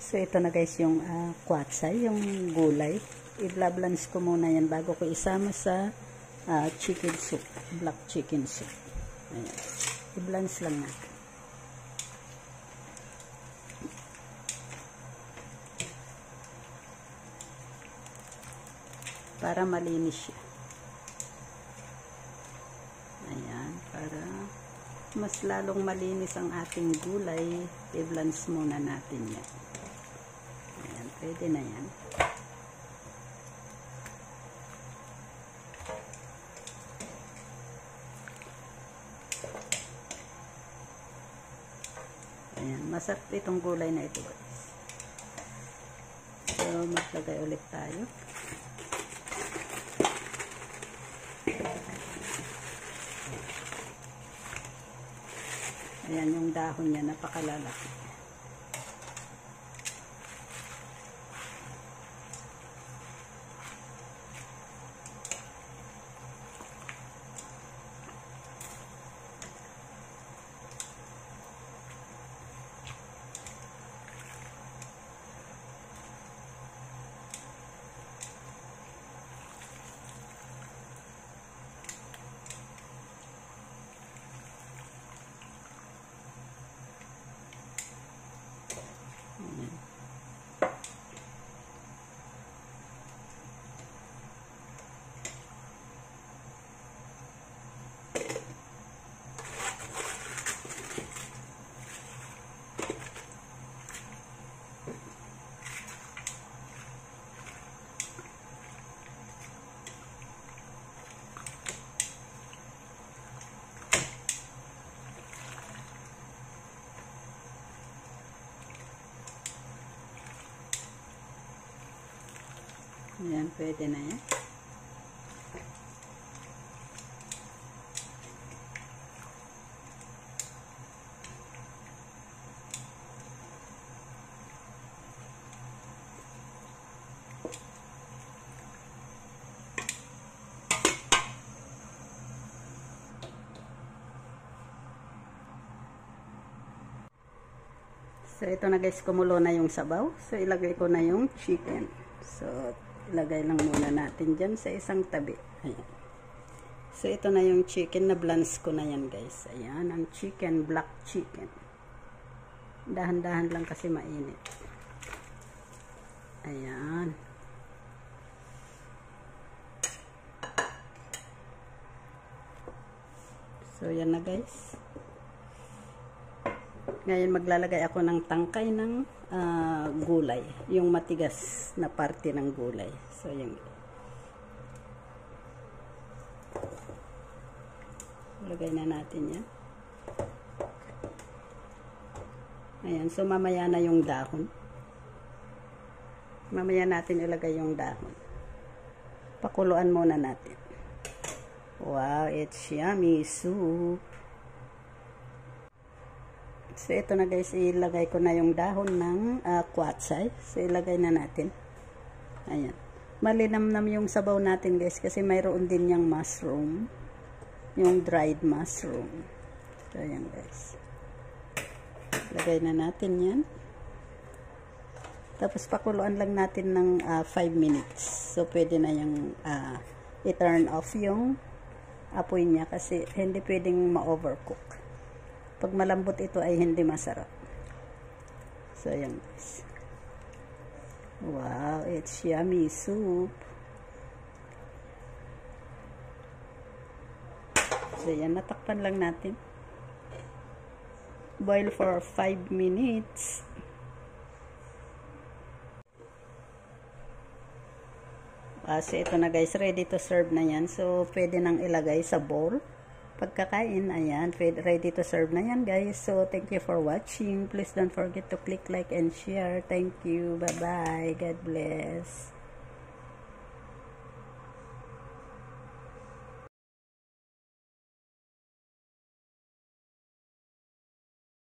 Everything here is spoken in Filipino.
So, ito na guys yung kwatsay, yung gulay. I-blance ko muna yan bago ko isama sa chicken soup, black chicken soup. Ayan. I-blance lang natin. Para malinis siya. Ayan, para mas lalong malinis ang ating gulay, i-blance muna natin yan. Ayan, pwede na yan. Ayan, masarap itong gulay na ito guys. So, maglagay ulit tayo. Ayan yung dahon niya, napakalalaki. Ayan, pwede na yan. So, ito na guys, kumulo na yung sabaw. So, ilagay ko na yung chicken. So, ilagay lang muna natin dyan sa isang tabi. Ayan. So, ito na yung chicken na blance ko na yan guys. Ayan, ang chicken, black chicken. Dahan-dahan lang kasi mainit. Ayan. So, yan na guys. Ngayon, maglalagay ako ng tangkay ng gulay. Yung matigas na parte ng gulay. So, yan. Lagay na natin yan. Ayan. So, mamaya na yung dahon. Mamaya natin ilagay yung dahon. Pakuluan muna natin. Wow, it's yummy soup. So, ito na guys, ilagay ko na yung dahon ng kwatsay. So, ilagay na natin. Ayan. Malinamnam yung sabaw natin guys, kasi mayroon din yung mushroom. Yung dried mushroom. So, ayan guys. Ilagay na natin yan. Tapos, pakuluan lang natin ng 5 minutes. So, pwede na yung i-turn off yung apoy niya, kasi hindi pwedeng ma-overcook. Pag malambot ito ay hindi masarap. So, ayan guys. Wow, it's yummy soup. So, ayan, natakpan lang natin. Boil for 5 minutes. So, ito na guys, ready to serve na yan. So, pwede nang ilagay sa bowl. Pagkakain, ayan, ready to serve na yan guys. So, thank you for watching. Please don't forget to click like and share. Thank you. Bye-bye. God bless.